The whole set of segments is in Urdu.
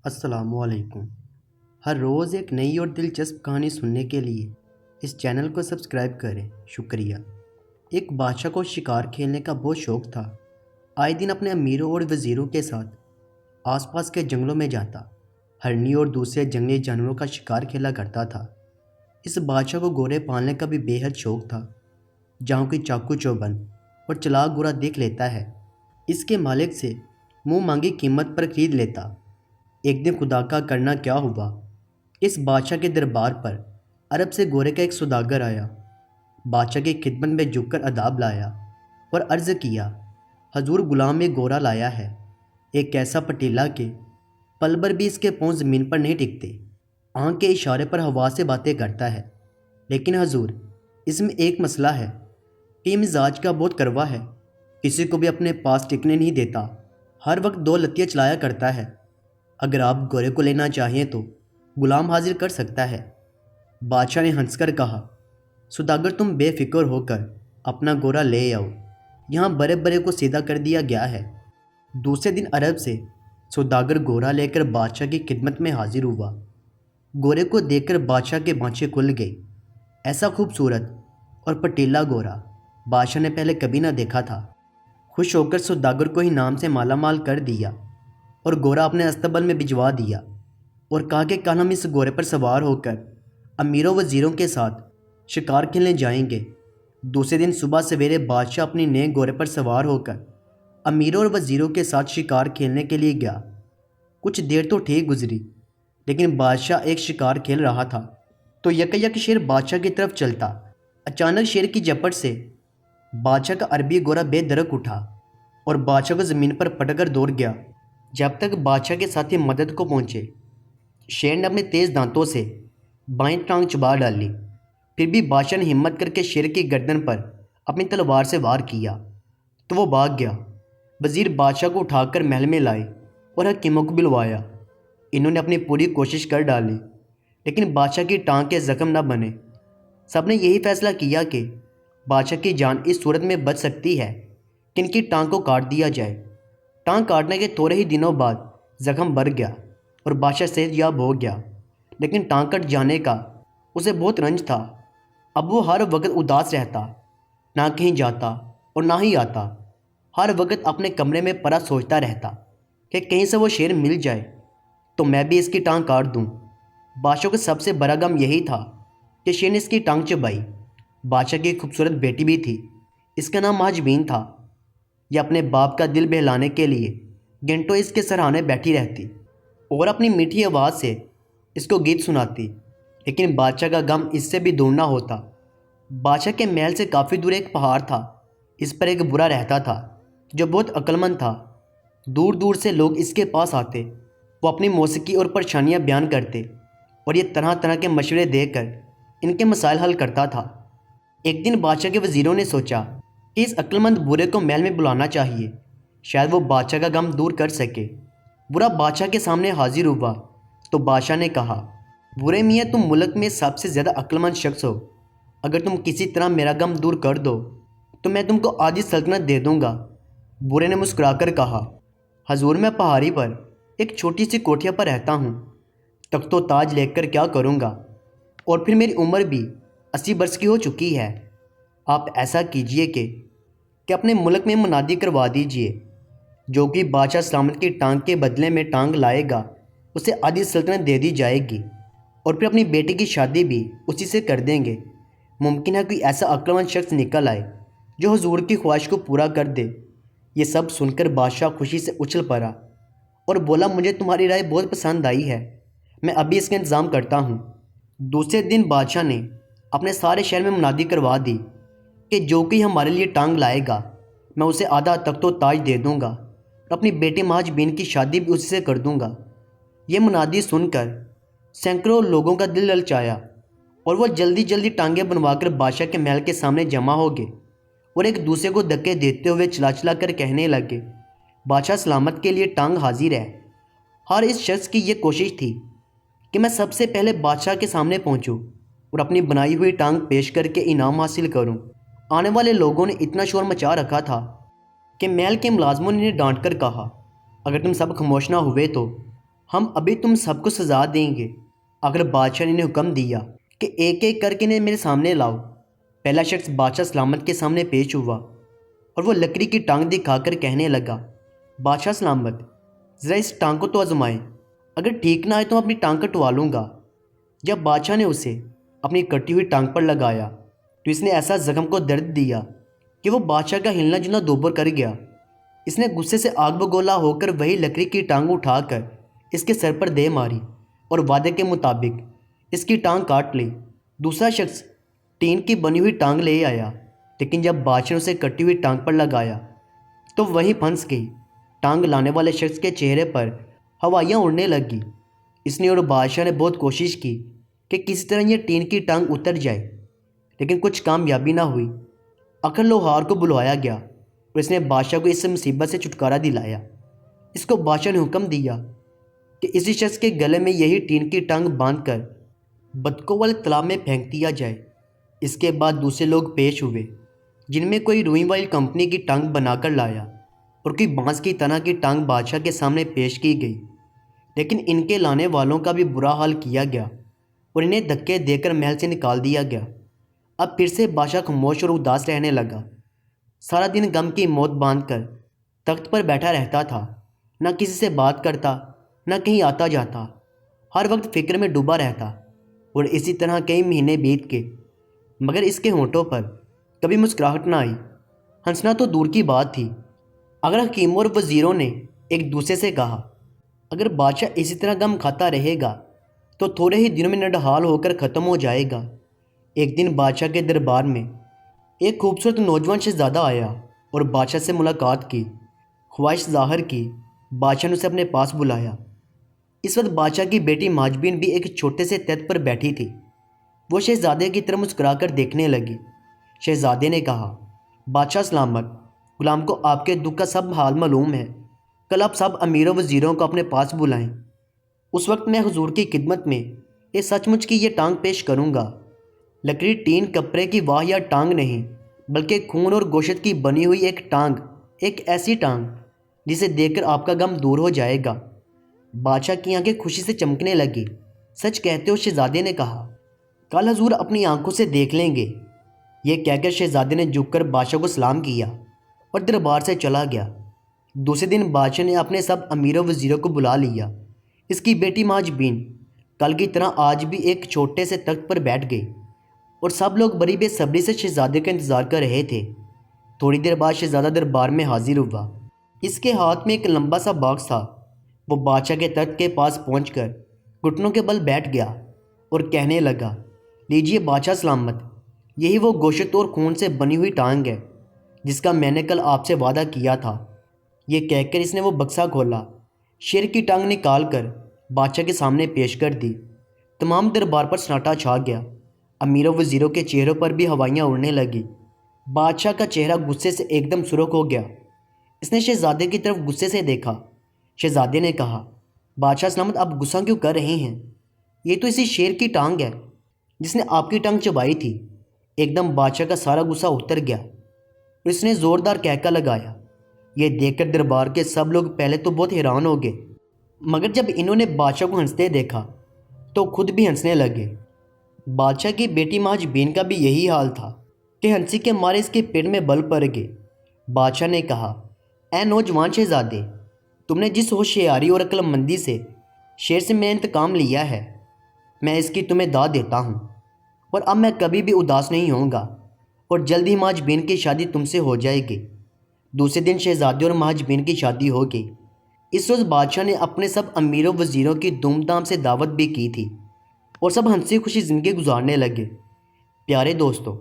السلام علیکم۔ ہر روز ایک نئی اور دلچسپ کہانی سننے کے لیے اس چینل کو سبسکرائب کریں، شکریہ۔ ایک بادشاہ کو شکار کھیلنے کا بہت شوق تھا۔ آئے دن اپنے امیروں اور وزیروں کے ساتھ آس پاس کے جنگلوں میں جاتا، ہرنی اور دوسرے جنگلی جانوروں کا شکار کھیلا کرتا تھا۔ اس بادشاہ کو گھوڑے پالنے کا بھی بے حد شوق تھا۔ جہاں کوئی چاقو چوبند اور چلاک گھوڑا دیکھ لیتا ہے، اس کے مالک سے منہ مانگی قیمت پر خرید لیتا۔ ایک دن خدا کا کرنا کیا ہوا، اس بادشاہ کے دربار پر عرب سے گھوڑے کا ایک سوداگر آیا۔ بادشاہ کی خدمت میں جھک کر آداب لایا اور عرض کیا، حضور، غلام ایک گھوڑا لایا ہے، ایک ایسا پٹیلا کہ پل بھر بھی اس کے پاؤں زمین پر نہیں ٹکتے، آنکھ کے اشارے پر ہوا سے باتیں کرتا ہے۔ لیکن حضور، اس میں ایک مسئلہ ہے کہ یہ مزاج کا بہت کڑوا ہے، کسی کو بھی اپنے پاس ٹکنے نہیں دیتا، ہر وقت دو لتیاں چلایا کرتا ہے۔ اگر آپ گھوڑے کو لینا چاہیں تو غلام حاضر کر سکتا ہے۔ بادشاہ نے ہنس کر کہا، سوداگر، تم بے فکر ہو کر اپنا گھوڑا لے آؤ، یہاں برے برے کو سیدھا کر دیا گیا ہے۔ دوسرے دن عرب سے سوداگر گھوڑا لے کر بادشاہ کی خدمت میں حاضر ہوا۔ گھوڑے کو دیکھ کر بادشاہ کے بانچیں کھل گئی۔ ایسا خوبصورت اور پٹیلا گھوڑا بادشاہ نے پہلے کبھی نہ دیکھا تھا۔ خوش ہو کر سوداگر کو انعام سے مالا مال کر دیا اور گھوڑا اپنے استبل میں بھجوا دیا اور کہا کہ کل ہم اس گھوڑے پر سوار ہو کر امیروں وزیروں کے ساتھ شکار کھیلنے جائیں گے۔ دوسرے دن صبح سویرے بادشاہ اپنی نئے گھوڑے پر سوار ہو کر امیروں اور وزیروں کے ساتھ شکار کھیلنے کے لیے گیا۔ کچھ دیر تو ٹھیک گزری، لیکن بادشاہ ایک شکار کھیل رہا تھا تو یک شیر بادشاہ کی طرف چلتا۔ اچانک شیر کی جھپٹ سے بادشاہ کا عربی گھوڑا بے درک اٹھا اور بادشاہ کو زمین پر پٹک کر دوڑ گیا۔ جب تک بادشاہ کے ساتھی مدد کو پہنچے، شیر نے اپنے تیز دانتوں سے بائیں ٹانگ چبا ڈالی۔ پھر بھی بادشاہ نے ہمت کر کے شیر کی گردن پر اپنی تلوار سے وار کیا تو وہ بھاگ گیا۔ وزیر بادشاہ کو اٹھا کر محل میں لائے اور حکیموں کو بلوایا۔ انہوں نے اپنی پوری کوشش کر ڈالی، لیکن بادشاہ کی ٹانگ کے زخم نہ بنے۔ سب نے یہی فیصلہ کیا کہ بادشاہ کی جان اس صورت میں بچ سکتی ہے کہ ان کی ٹانگ کو کاٹ دیا جائے۔ ٹانگ کاٹنے کے تھوڑے ہی دنوں بعد زخم بڑھ گیا اور بادشاہ صحت یاب ہو گیا، لیکن ٹانگ کٹ جانے کا اسے بہت رنج تھا۔ اب وہ ہر وقت اداس رہتا، نہ کہیں جاتا اور نہ ہی آتا۔ ہر وقت اپنے کمرے میں پڑا سوچتا رہتا کہ کہیں سے وہ شیر مل جائے تو میں بھی اس کی ٹانگ کاٹ دوں۔ بادشاہ کو سب سے بڑا غم یہی تھا کہ شیر نے اس کی ٹانگ چبائی۔ بادشاہ کی ایک خوبصورت بیٹی بھی تھی، اس کا نام مہاجبین تھا۔ یہ اپنے باپ کا دل بہلانے کے لیے گھنٹوں اس کے سرہانے بیٹھی رہتی اور اپنی میٹھی آواز سے اس کو گیت سناتی، لیکن بادشاہ کا غم اس سے بھی دوگنا ہوتا۔ بادشاہ کے محل سے کافی دور ایک پہاڑ تھا، اس پر ایک برا رہتا تھا جو بہت عقلمند تھا۔ دور دور سے لوگ اس کے پاس آتے، وہ اپنی موسیقی اور پریشانیاں بیان کرتے اور یہ طرح طرح کے مشورے دے کر ان کے مسائل حل کرتا تھا۔ ایک دن بادشاہ کے وزیروں نے سوچا کہ اس عقلمند بورے کو محل میں بلانا چاہیے، شاید وہ بادشاہ کا غم دور کر سکے۔ برا بادشاہ کے سامنے حاضر ہوا تو بادشاہ نے کہا، برے میاں، تم ملک میں سب سے زیادہ عقلمند شخص ہو، اگر تم کسی طرح میرا غم دور کر دو تو میں تم کو آدھی سلطنت دے دوں گا۔ برے نے مسکرا کر کہا، حضور، میں پہاڑی پر ایک چھوٹی سی کوٹھیا پر رہتا ہوں، تخت و تاج لے کر کیا کروں گا، اور پھر میری عمر بھی 80 برس کی ہو چکی ہے۔ آپ ایسا کیجئے کہ اپنے ملک میں منادی کروا دیجئے، جو کہ بادشاہ سلامت کی ٹانگ کے بدلے میں ٹانگ لائے گا اسے آدھی سلطنت دے دی جائے گی، اور پھر اپنی بیٹی کی شادی بھی اسی سے کر دیں گے۔ ممکن ہے کوئی ایسا عقلمند شخص نکل آئے جو حضور کی خواہش کو پورا کر دے۔ یہ سب سن کر بادشاہ خوشی سے اچھل پڑا اور بولا، مجھے تمہاری رائے بہت پسند آئی ہے، میں ابھی اس کا انتظام کرتا ہوں۔ دوسرے دن بادشاہ نے اپنے سارے شہر میں منادی کروا دی کہ جو کوئی ہمارے لیے ٹانگ لائے گا میں اسے آدھا تخت و تاج دے دوں گا اور اپنی بیٹی مہاجبین کی شادی بھی اسی سے کر دوں گا۔ یہ منادی سن کر سینکڑوں لوگوں کا دل للچایا اور وہ جلدی جلدی ٹانگیں بنوا کر بادشاہ کے محل کے سامنے جمع ہو گئے اور ایک دوسرے کو دھکے دیتے ہوئے چلا چلا کر کہنے لگے، بادشاہ سلامت کے لیے ٹانگ حاضر ہے۔ ہر اس شخص کی یہ کوشش تھی کہ میں سب سے پہلے بادشاہ کے سامنے پہنچوں اور اپنی بنائی ہوئی ٹانگ پیش کر کے انعام حاصل کروں۔ آنے والے لوگوں نے اتنا شور مچا رکھا تھا کہ محل کے ملازموں نے انہیں ڈانٹ کر کہا، اگر تم سب خاموش نہ ہوئے تو ہم ابھی تم سب کو سزا دیں گے۔ اگر بادشاہ نے انہیں حکم دیا کہ ایک ایک کر کے انہیں میرے سامنے لاؤ۔ پہلا شخص بادشاہ سلامت کے سامنے پیش ہوا اور وہ لکڑی کی ٹانگ دکھا کر کہنے لگا، بادشاہ سلامت، ذرا اس ٹانگ کو تو آزمائیں، اگر ٹھیک نہ آئے تو اپنی ٹانگ کٹوا لوں گا۔ جب بادشاہ نے اسے اپنی کٹی ہوئی ٹانگ پر لگایا تو اس نے ایسا زخم کو درد دیا کہ وہ بادشاہ کا ہلنا جلنا دوبر کر گیا۔ اس نے غصے سے آگ بگولا ہو کر وہی لکڑی کی ٹانگ اٹھا کر اس کے سر پر دے ماری اور وعدے کے مطابق اس کی ٹانگ کاٹ لی۔ دوسرا شخص ٹین کی بنی ہوئی ٹانگ لے آیا، لیکن جب بادشاہ نے اسے کٹی ہوئی ٹانگ پر لگایا تو وہی پھنس گئی۔ ٹانگ لانے والے شخص کے چہرے پر ہوائیاں اڑنے لگی۔ اس نے اور بادشاہ نے بہت کوشش کی کہ کسی طرح یہ ٹین کی ٹانگ اتر جائے، لیکن کچھ کامیابی نہ ہوئی۔ آخر لوہار کو بلوایا گیا اور اس نے بادشاہ کو اس مصیبت سے چھٹکارا دلایا۔ اس کو بادشاہ نے حکم دیا کہ اسی شخص کے گلے میں یہی ٹین کی ٹانگ باندھ کر بطخوں والے تالاب میں پھینک دیا جائے۔ اس کے بعد دوسرے لوگ پیش ہوئے، جن میں کوئی روئی والی کمپنی کی ٹانگ بنا کر لایا اور کوئی بانس کی طرح کی ٹانگ بادشاہ کے سامنے پیش کی گئی، لیکن ان کے لانے والوں کا بھی برا حال کیا گیا اور انہیں دھکے دے کر محل سے نکال دیا گیا۔ اب پھر سے بادشاہ خاموش اور اداس رہنے لگا۔ سارا دن غم کی موت باندھ کر تخت پر بیٹھا رہتا تھا، نہ کسی سے بات کرتا، نہ کہیں آتا جاتا، ہر وقت فکر میں ڈوبا رہتا، اور اسی طرح کئی مہینے بیت گئے، مگر اس کے ہونٹوں پر کبھی مسکراہٹ نہ آئی۔ ہنسنا تو دور کی بات تھی۔ اگر حکیموں اور وزیروں نے ایک دوسرے سے کہا، اگر بادشاہ اسی طرح غم کھاتا رہے گا تو تھوڑے ہی دنوں میں نڈھال ہو کر ختم ہو جائے گا۔ ایک دن بادشاہ کے دربار میں ایک خوبصورت نوجوان شہزادہ آیا اور بادشاہ سے ملاقات کی۔ خواہش ظاہر کی، بادشاہ نے اسے اپنے پاس بلایا۔ اس وقت بادشاہ کی بیٹی ماجبین بھی ایک چھوٹے سے تخت پر بیٹھی تھی۔ وہ شہزادے کی طرف مسکرا کر دیکھنے لگی۔ شہزادے نے کہا، بادشاہ سلامت، غلام کو آپ کے دکھ کا سب حال معلوم ہے۔ کل آپ سب امیروں وزیروں کو اپنے پاس بلائیں۔ اس وقت میں حضور کی خدمت میں اس سچ مچ کی یہ ٹانگ پیش کروں گا۔ لکڑی ٹین کپڑے کی واہ یا ٹانگ نہیں، بلکہ خون اور گوشت کی بنی ہوئی ایک ٹانگ، ایک ایسی ٹانگ جسے دیکھ کر آپ کا غم دور ہو جائے گا۔ بادشاہ کی آنکھیں خوشی سے چمکنے لگی۔ سچ کہتے ہو؟ شہزادے نے کہا۔ کل حضور اپنی آنکھوں سے دیکھ لیں گے۔ یہ کہہ کر شہزادے نے جھک کر بادشاہ کو سلام کیا اور دربار سے چلا گیا۔ دوسرے دن بادشاہ نے اپنے سب امیروں وزیروں کو بلا لیا۔ اس کی بیٹی ماجبین کل کی طرح آج بھی ایک چھوٹے سے تخت پر بیٹھ گئی اور سب لوگ بڑی بے صبری سے شہزادے کا انتظار کر رہے تھے۔ تھوڑی دیر بعد شہزادہ دربار میں حاضر ہوا۔ اس کے ہاتھ میں ایک لمبا سا باکس تھا۔ وہ بادشاہ کے تخت کے پاس پہنچ کر گھٹنوں کے بل بیٹھ گیا اور کہنے لگا، لیجیے بادشاہ سلامت، یہی وہ گوشت اور خون سے بنی ہوئی ٹانگ ہے جس کا میں نے کل آپ سے وعدہ کیا تھا۔ یہ کہہ کر اس نے وہ بکسہ کھولا، شیر کی ٹانگ نکال کر بادشاہ کے سامنے پیش کر دی۔ تمام دربار پر سناٹا چھا گیا۔ امیروں وزیروں کے چہروں پر بھی ہوائیاں اڑنے لگی۔ بادشاہ کا چہرہ غصے سے ایک دم سرخ ہو گیا۔ اس نے شہزادے کی طرف غصے سے دیکھا۔ شہزادے نے کہا، بادشاہ سلامت، آپ غصہ کیوں کر رہے ہیں؟ یہ تو اسی شیر کی ٹانگ ہے جس نے آپ کی ٹانگ چبائی تھی۔ ایک دم بادشاہ کا سارا غصہ اتر گیا اور اس نے زوردار کہکا لگایا۔ یہ دیکھ کر دربار کے سب لوگ پہلے تو بہت حیران ہو گئے، مگر جب انہوں نے بادشاہ کو ہنستے دیکھا تو خود بھی ہنسنے لگے۔ بادشاہ کی بیٹی ماجبین کا بھی یہی حال تھا کہ ہنسی کے مارے اس کے پیٹ میں بل پڑ گئے۔ بادشاہ نے کہا، اے نوجوان شہزادے، تم نے جس ہوشیاری اور عقل مندی سے شیر سے میں انتقام لیا ہے، میں اس کی تمہیں داد دیتا ہوں، اور اب میں کبھی بھی اداس نہیں ہوں گا، اور جلد ہی ماجبین کی شادی تم سے ہو جائے گی۔ دوسرے دن شہزادے اور ماجبین کی شادی ہو گئی۔ اس روز بادشاہ نے اپنے سب امیروں وزیروں کی دھوم دھام سے دعوت بھی کی تھی اور سب ہنسی خوشی زندگی گزارنے لگے۔ پیارے دوستو،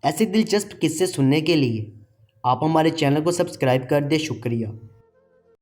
ایسے دلچسپ قصے سننے کے لیے آپ ہمارے چینل کو سبسکرائب کر دیں۔ شکریہ۔